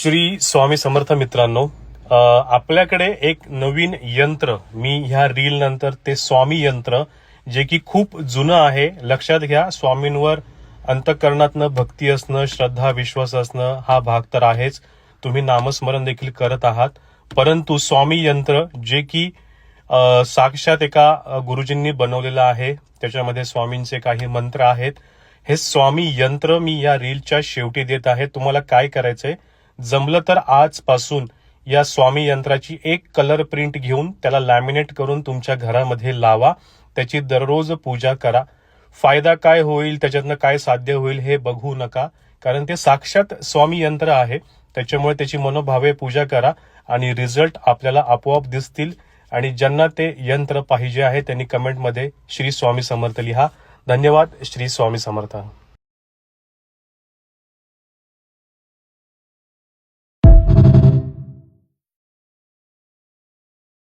श्री स्वामी समर्थ मित्रांनो, आपल्याकडे एक नवीन यंत्र, मी ह्या रील नंतर ते स्वामी यंत्र, जे की खूप जुनं आहे. लक्षात घ्या, स्वामींवर अंतःकरणातनं भक्ती असणं, श्रद्धा विश्वास असणं हा भाग तर आहेच. तुम्ही नामस्मरण देखील करत आहात, परंतु स्वामी यंत्र जे की साक्षात एका गुरुजींनी बनवलेलं आहे, त्याच्यामध्ये स्वामींचे काही मंत्र आहेत. हे स्वामी यंत्र मी या रीलच्या शेवटी देत आहे. तुम्हाला काय करायचंय, जमलं तर आजपासून या स्वामी यंत्राची एक कलर प्रिंट घेऊन त्याला लॅमिनेट करून तुमच्या घरामध्ये लावा. त्याची दररोज पूजा करा. फायदा काय होईल, त्याच्यातनं काय साध्य होईल हे बघू नका, कारण ते साक्षात स्वामी यंत्र आहे. त्याच्यामुळे त्याची मनोभावे पूजा करा आणि रिझल्ट आपल्याला आपोआप दिसतील. आणि ज्यांना ते यंत्र पाहिजे आहे त्यांनी कमेंटमध्ये श्री स्वामी समर्थ लिहा. धन्यवाद. श्री स्वामी समर्थ.